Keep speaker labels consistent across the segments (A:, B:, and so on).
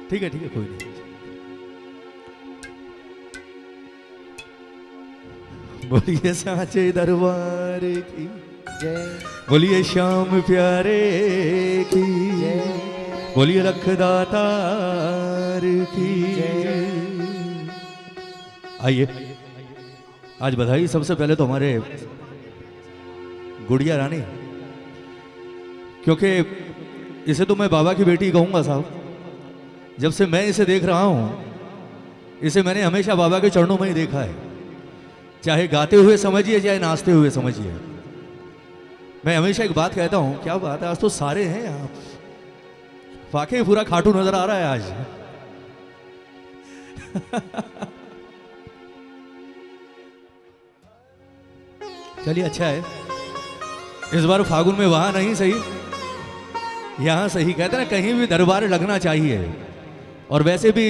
A: ठीक है कोई नहीं। बोलिए साचे दरबार की
B: जय,
A: बोलिए श्याम प्यारे की
B: जय,
A: बोलिए लखदातार की आइए आज बधाई सबसे पहले तो हमारे गुड़िया रानी, क्योंकि इसे तो मैं बाबा की बेटी कहूंगा साहब। जब से मैं इसे देख रहा हूं, इसे मैंने हमेशा बाबा के चरणों में ही देखा है, चाहे गाते हुए समझिए चाहे नाचते हुए समझिए। मैं हमेशा एक बात कहता हूं, क्या बात है आज तो सारे हैं यहाँ, वाकई पूरा खाटू नजर आ रहा है आज। चलिए अच्छा है, इस बार फागुन में वहां नहीं सही यहां सही। कहते हैं ना कहीं भी दरबार लगना चाहिए। और वैसे भी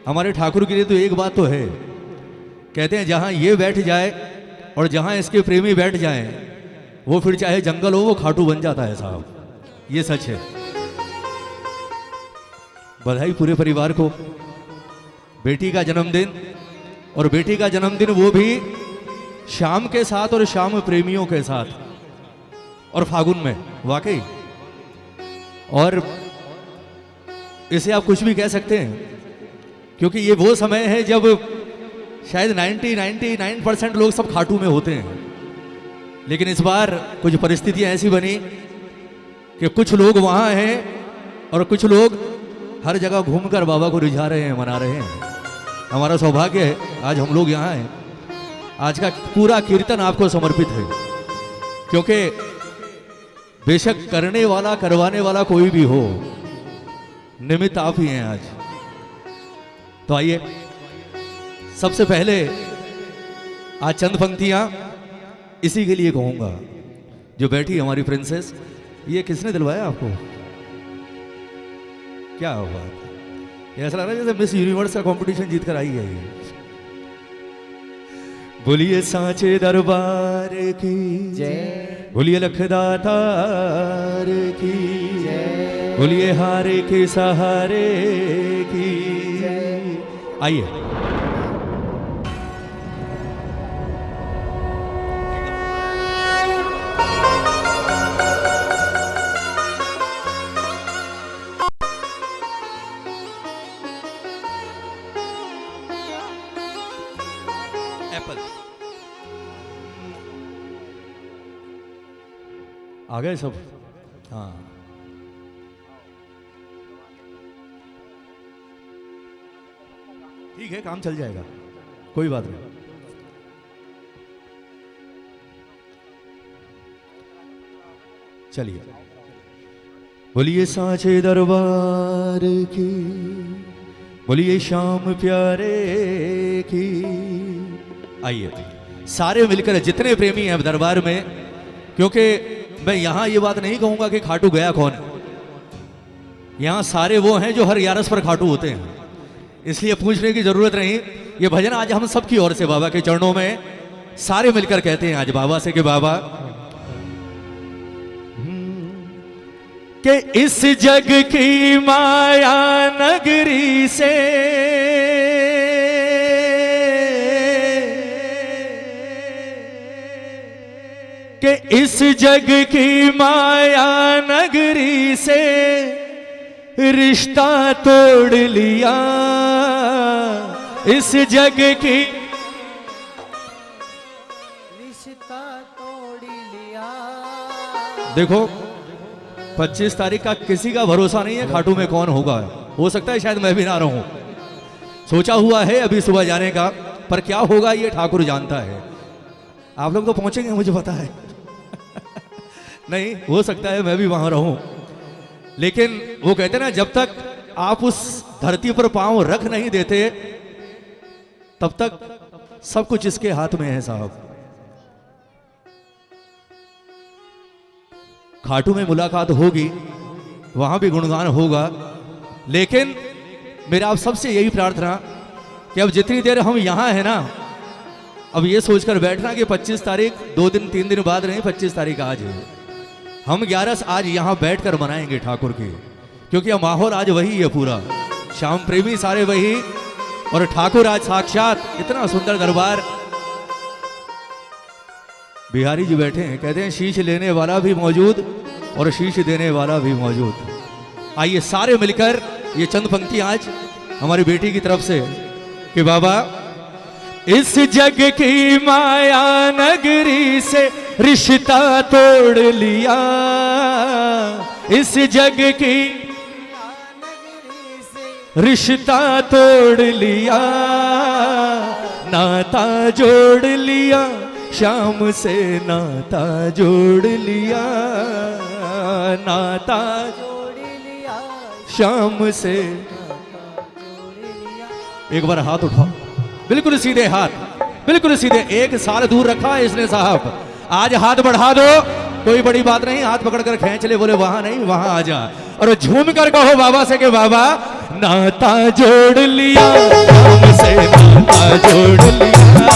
A: हमारे ठाकुर के लिए तो एक बात तो है, कहते हैं जहां ये बैठ जाए और जहां इसके प्रेमी बैठ जाएं, वो फिर चाहे जंगल हो वो खाटू बन जाता है साहब, ये सच है। बधाई पूरे परिवार को, बेटी का जन्मदिन, और बेटी का जन्मदिन वो भी शाम के साथ और शाम प्रेमियों के साथ, और फागुन में वाकई। और इसे आप कुछ भी कह सकते हैं, क्योंकि ये वो समय है जब शायद 99% लोग सब खाटू में होते हैं। लेकिन इस बार कुछ परिस्थितियां ऐसी बनी कि कुछ लोग वहां हैं और कुछ लोग हर जगह घूमकर बाबा को रिझा रहे हैं, मना रहे हैं। हमारा सौभाग्य है आज हम लोग यहाँ हैं। आज का पूरा कीर्तन आपको समर्पित है, क्योंकि बेशक करने वाला करवाने वाला कोई भी हो, निमित्त आप ही हैं आज। तो आइए सबसे पहले आज चंद पंक्तियां इसी के लिए कहूंगा, जो बैठी हमारी प्रिंसेस। ये किसने दिलवाया आपको? क्या बात है, ऐसा लग रहा है जैसे मिस यूनिवर्स का कंपटीशन जीत कर आई है ये। बोलिए सांचे दरबार की
B: जय,
A: बोलिए लखदातार की
B: जय,
A: बोलिए हारे के सहारे की। आइए एप्पल आ गए सब। हाँ ठीक है, काम चल जाएगा, कोई बात नहीं। चलिए बोलिए सांचे दरबार की बोलिए श्याम प्यारे की। आइए सारे मिलकर जितने प्रेमी हैं दरबार में, क्योंकि मैं यहां ये बात नहीं कहूंगा कि खाटू गया कौन, यहां सारे वो हैं जो हर 11 पर खाटू होते हैं, इसलिए पूछने की जरूरत नहीं। ये भजन आज हम सबकी ओर से बाबा के चरणों में सारे मिलकर कहते हैं आज बाबा से कि बाबा कि इस जग की माया नगरी से कि इस जग की माया नगरी से रिश्ता तोड़ लिया, इस जग की
B: रिश्ता तोड़ लिया।
A: देखो 25 तारीख का किसी का भरोसा नहीं है खाटू में कौन होगा, हो सकता है शायद मैं भी ना रहूं। सोचा हुआ है अभी सुबह जाने का, पर क्या होगा ये ठाकुर जानता है। आप लोग तो पहुंचेंगे मुझे पता है। नहीं हो सकता है मैं भी वहां रहूं, लेकिन वो कहते हैं ना जब तक आप उस धरती पर पांव रख नहीं देते तब तक सब कुछ इसके हाथ में है साहब। खाटू में मुलाकात होगी, वहां भी गुणगान होगा, लेकिन मेरा आप सबसे यही प्रार्थना कि अब जितनी देर हम यहां हैं ना, अब ये सोचकर बैठना कि 25 तारीख 2 दिन 3 दिन बाद नहीं, 25 तारीख आज है। हम 11 आज यहां बैठकर मनाएंगे ठाकुर की, क्योंकि अब माहौल आज वही है पूरा। श्याम प्रेमी सारे वही, और ठाकुर आज साक्षात, इतना सुंदर दरबार। बिहारी जी बैठे हैं, कहते हैं शीश लेने वाला भी मौजूद और शीश देने वाला भी मौजूद। आइए सारे मिलकर ये चंद पंक्ति आज हमारी बेटी की तरफ से कि बाबा, इस जग की माया नगरी से रिश्ता तोड़ लिया, इस जग की रिश्ता तोड़ लिया, नाता जोड़ लिया, श्याम से नाता जोड़ लिया, नाता जोड़ लिया, श्याम से। एक बार हाथ उठाओ, बिल्कुल सीधे हाथ, बिल्कुल सीधे। एक साल दूर रखा है इसने साहब, आज हाथ बढ़ा दो, कोई बड़ी बात नहीं, हाथ पकड़कर खींच ले, बोले वहां नहीं वहां आ जा, और झूम कर कहो बाबा से कि बाबा नाता जोड़ लिया, हमसे नाता जोड़ लिया,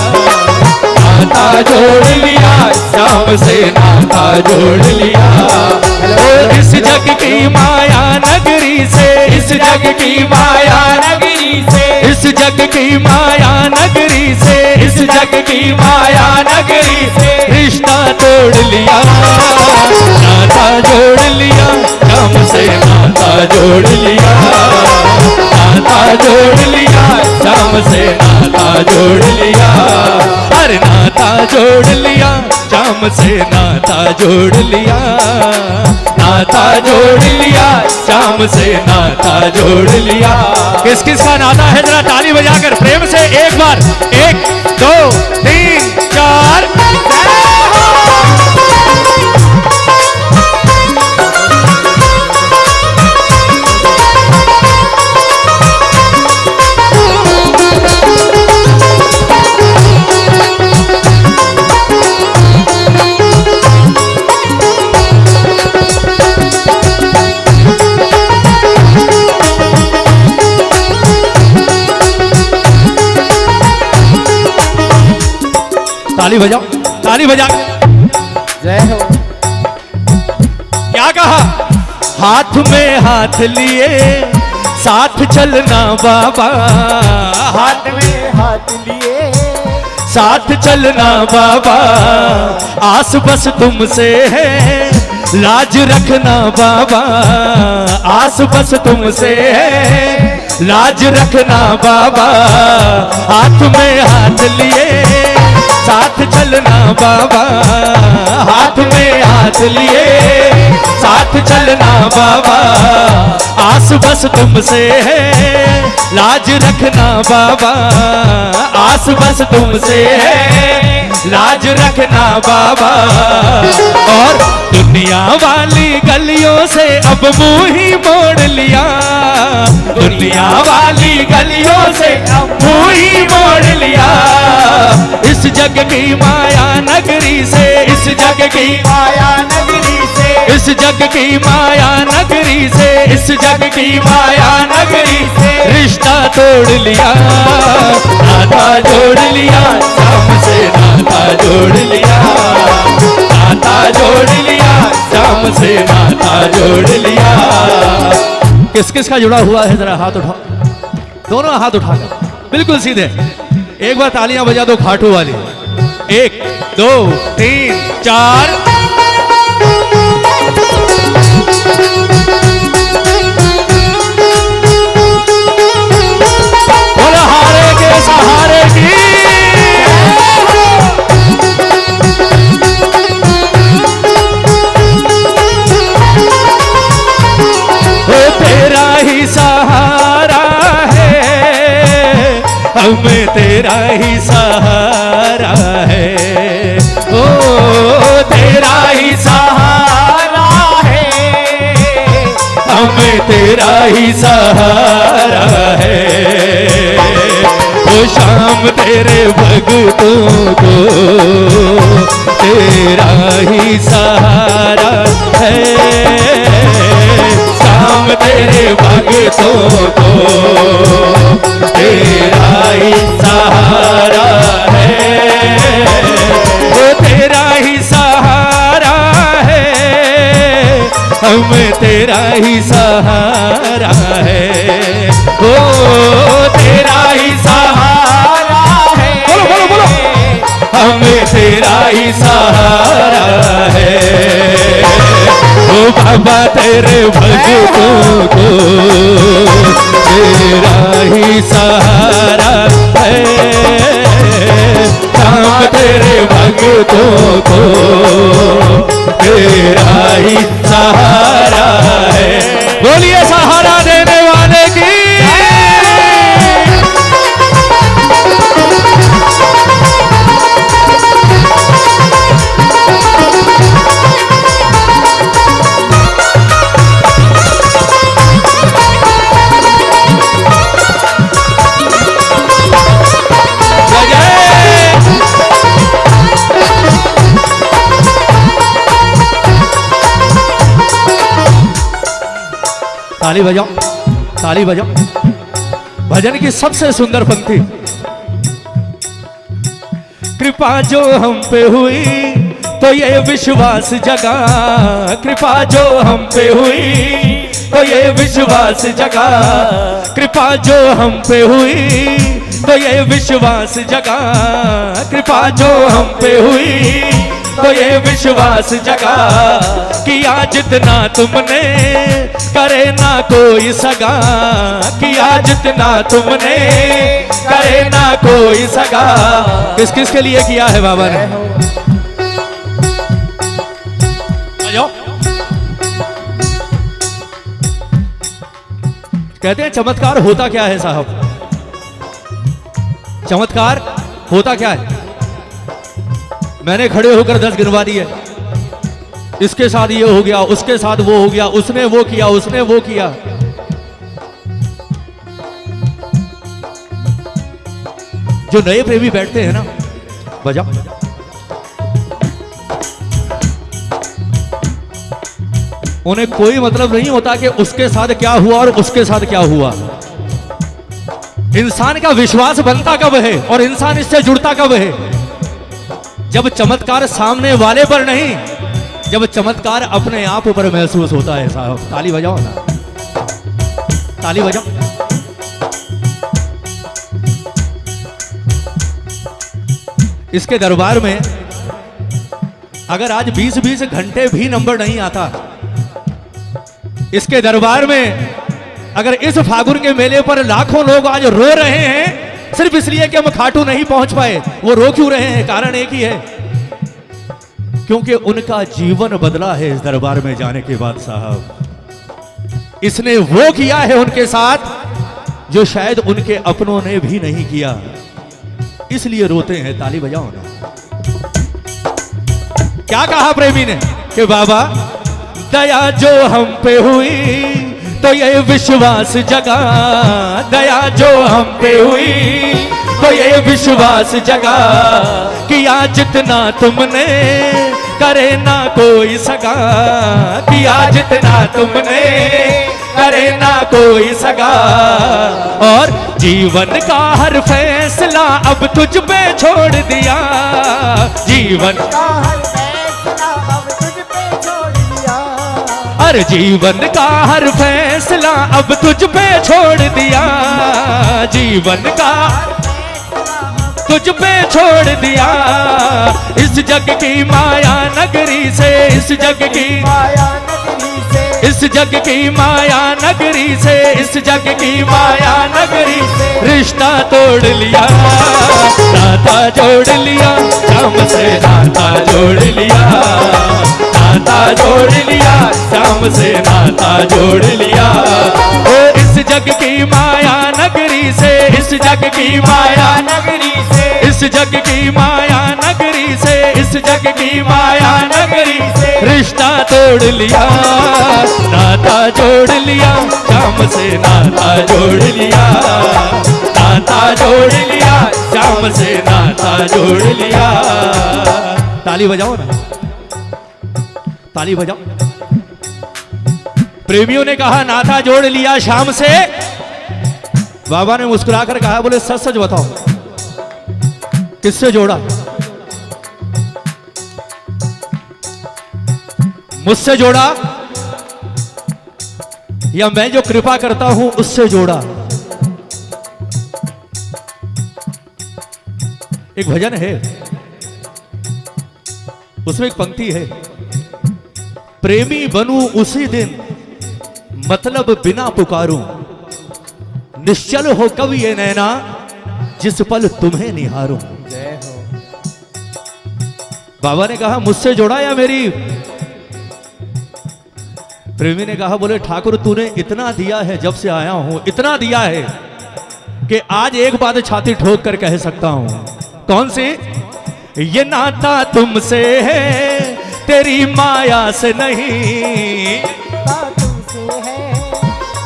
A: नाता जोड़ लिया, शाम से नाता जोड़ लिया। और इस जग की माया नगरी से, इस जग की माया नगरी से, इस जग की माया नगरी से, इस जग की माया नगरी से रिश्ता तोड़ लिया, नाता जोड़ लिया, शाम से नाता जोड़ लिया, नाता जोड़ लिया, शाम से नाता जोड़ लिया, अरे नाता जोड़ लिया, शाम से नाता जोड़ लिया, नाता जोड़ लिया, शाम से नाता जोड़ लिया। किस किस का नाता है, जरा ताली बजाकर प्रेम से एक बार, 1 2 3 4। ताली बजाओ, ताली बजा।
B: जय हो।
A: क्या कहा, हाथ में हाथ लिए साथ चलना बाबा,
B: हाथ में हाथ लिए
A: साथ चलना बाबा, आस बस तुमसे है, लाज रखना बाबा, आस बस तुमसे है, लाज रखना बाबा, हाथ में हाथ लिए साथ चलना बाबा, हाथ में हाथ लिए साथ चलना बाबा, आस बस तुमसे है, लाज रखना बाबा, आस बस तुमसे है, लाज रखना बाबा। और दुनिया वाली गलियों से अब मुंह ही मोड़ लिया, दुनिया वाली गलियों से अब मुंह ही मोड़ लिया, इस जग की माया नगरी से, इस जग की
B: माया नगरी से,
A: इस जग की माया नगरी से, इस जग की माया नगरी से रिश्ता तोड़ लिया, नाता जोड़ लिया, शाम से नाता जोड़ लिया, नाता जोड़ लिया, शाम से नाता जोड़ लिया। किस किस का जुड़ा हुआ है, जरा हाथ उठाओ, दोनों हाथ उठाकर बिल्कुल सीधे। एक बार तालियां बजा दो खाटू वाली, 1 2 3 4। बोलो हारे के सहारे की, तेरा ही सहारा है, हमें तेरा ही सहारा है, ओ तेरा ही सहारा है, हमें तेरा ही सहारा है, ओ शाम तेरे भक्तों को तेरा ही सहारा है, शाम तेरे भक्तों को तेरा ही सहारा है, वो तेरा ही सहारा है, हमें तेरा ही सहारा है, ओ तेरा ही सहारा है, बोलो बोलो बोलो, हमें तेरा ही सहारा है, ओ बाबा तेरे भक्तों को तेरा ही सहारा है, राम तेरे भक्तों को तेरा ही सहारा है। बोलिए सहारा देने वाले की। ताली बजाओ, ताली बजाओ। भजन की सबसे सुंदर पंक्ति, कृपा जो हम पे हुई तो ये विश्वास जगा, कृपा जो हम पे हुई तो ये विश्वास जगा, कृपा जो हम पे हुई तो ये विश्वास जगा, कृपा जो हम पे हुई तो ये विश्वास जगा, किया जितना तुमने करे ना कोई सगा, किया जितना तुमने करे ना कोई सगा। किस किस के लिए किया है बाबा ने? कहते हैं चमत्कार होता क्या है साहब? चमत्कार होता क्या है? मैंने खड़े होकर 10 गिनवा दिए, इसके साथ ये हो गया, उसके साथ वो हो गया, उसने वो किया, उसने वो किया। जो नए प्रेमी बैठते हैं ना, बजाओ, उन्हें कोई मतलब नहीं होता कि उसके साथ क्या हुआ और उसके साथ क्या हुआ। इंसान का विश्वास बनता कब है और इंसान इससे जुड़ता कब है? जब चमत्कार सामने वाले पर नहीं, जब चमत्कार अपने आप पर महसूस होता है साहब। ताली बजाओ ना, ताली बजाओ। इसके दरबार में अगर आज 20-20 घंटे भी नंबर नहीं आता, इसके दरबार में अगर इस फागुन के मेले पर लाखों लोग आज रो रहे हैं सिर्फ इसलिए कि हम खाटू नहीं पहुंच पाए, वो रो क्यों रहे हैं? कारण एक ही है, क्योंकि उनका जीवन बदला है इस दरबार में जाने के बाद साहब। इसने वो किया है उनके साथ जो शायद उनके अपनों ने भी नहीं किया, इसलिए रोते हैं। ताली बजाओ ना। क्या कहा प्रेमी ने कि बाबा दया जो हम पे हुई तो ये विश्वास जगा, दया जो हम पे हुई तो ये विश्वास जगा, किया जितना तुमने करे ना कोई सगा, किया जितना तुमने करे ना कोई सगा, और जीवन का हर फैसला अब तुझ पे छोड़ दिया, जीवन का हर फैसला अब तुझ पे छोड़ दिया, हर जीवन का हर फैसला अब तुझ पे छोड़ दिया, जीवन का तुझ पे छोड़ दिया। इस जग की माया नगरी से, इस जग की माया नगरी से, इस जग की माया नगरी से, इस जग की माया नगरी से रिश्ता तोड़ लिया, नाता जोड़ लिया, शाम से नाता जोड़ लिया, नाता जोड़ लिया, शाम से नाता जोड़ लिया। इस जग की माया नगरी से, इस जग की माया नगरी से, इस जग की माया नगरी से, इस जग की माया नगरी से रिश्ता तोड़ लिया, नाता जोड़ लिया, शाम से नाता जोड़ लिया, नाता जोड़ लिया, शाम से नाता जोड़ लिया। ताली बजाओ ना, ताली बजाओ। प्रेमियों ने कहा नाता जोड़ लिया शाम से, बाबा ने मुस्कुराकर कहा, बोले सच सच बताओ किससे जोड़ा? मुझसे जोड़ा या मैं जो कृपा करता हूं उससे जोड़ा। एक भजन है, उसमें एक पंक्ति है, प्रेमी बनूं उसी दिन मतलब बिना पुकारूं, निश्चल हो कब ये नैना जिस पल तुम्हें निहारूं।
B: जय हो।
A: बाबा ने कहा मुझसे जोड़ा या मेरी? प्रेमी ने कहा बोले ठाकुर तूने इतना दिया है, जब से आया हूं इतना दिया है कि आज एक बात छाती ठोक कर कह सकता हूं। कौन सी? ये नाता तुमसे है तेरी माया से नहीं,
B: तुमसे है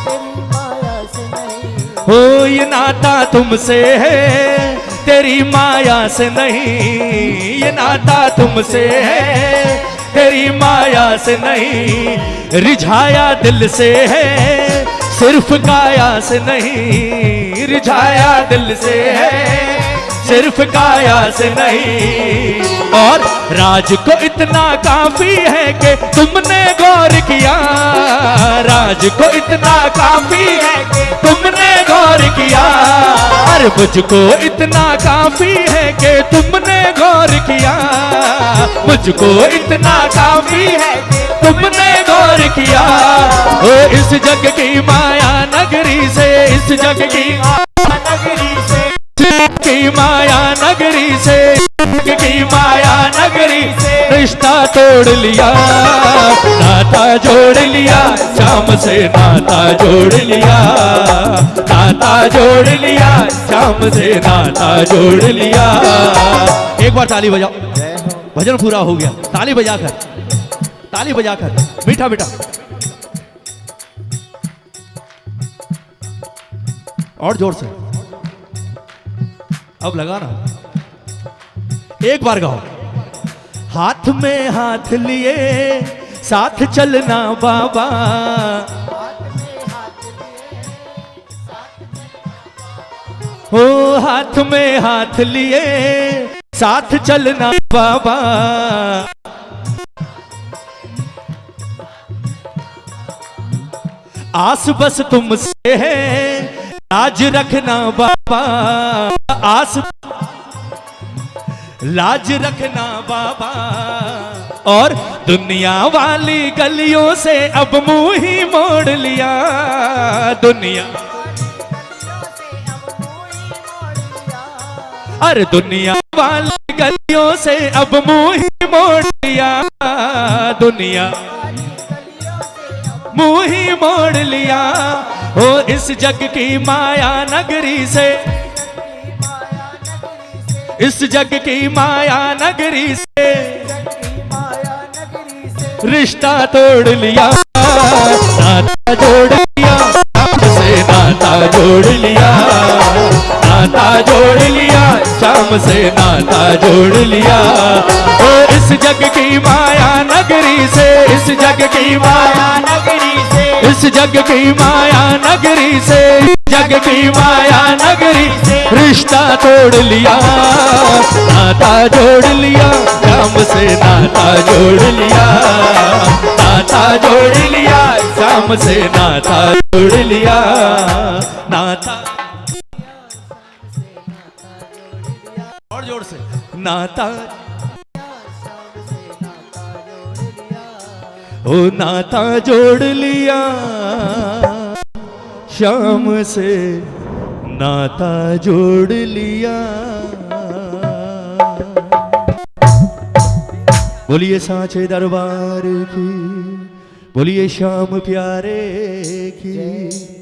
B: तेरी माया से नहीं।
A: हो ये नाता तुमसे है तेरी माया से नहीं, ये नाता तुमसे है तेरी माया से नहीं, रिझाया दिल से है सिर्फ काया से नहीं, रिझाया दिल से है सिर्फ काया से नहीं। और राज को इतना काफी है कि तुमने गौर किया, राज को इतना काफी है कि तुमने गौर किया, अरे मुझको इतना काफी है कि तुमने गौर किया, मुझको इतना काफी है कि तुमने गौर किया। ओ इस जग की माया नगरी से, इस जग की
B: नगरी से,
A: की माया नगरी से, की माया नगरी से रिश्ता तोड़ लिया, नाता जोड़ लिया, शाम से नाता जोड़ लिया, नाता जोड़ लिया, शाम से नाता जोड़ लिया। एक बार ताली बजाओ,
B: जय हो।
A: भजन पूरा हो गया। ताली बजाकर, ताली बजाकर, मीठा मीठा और जोर से। अब लगाना, एक बार गाओ। हाथ में हाथ लिए साथ चलना बाबा, हो हाथ में हाथ लिए साथ चलना बाबा, आस बस तुमसे है लाज रखना बाबा, आस लाज रखना बाबा, और दुनिया वाली गलियों से अब मुंह ही मोड़ लिया, दुनिया अरे दुनिया वाली गलियों से अब मुंह ही मोड़ लिया, दुनिया मुंह ही मोड़ लिया। हो इस जग की माया नगरी से, इस जग की माया नगरी से रिश्ता तोड़ लिया, नाता जोड़ लिया, शाम से नाता जोड़ लिया, नाता जोड़ लिया, शाम से नाता जोड़ लिया। ओ इस जग की माया नगरी से, इस जग की माया
B: नगरी से,
A: इस जग की माया नगरी से, जग की माया नगरी से रिश्ता तोड़ लिया, नाता जोड़ लिया, शाम से नाता जोड़ लिया, नाता जोड़ लिया, शाम से नाता जोड़ लिया, नाता और जोर से, नाता ओ नाता जोड़ लिया, शाम से नाता जोड़ लिया। बोलिए सांचे दरबार की, बोलिए श्याम प्यारे की।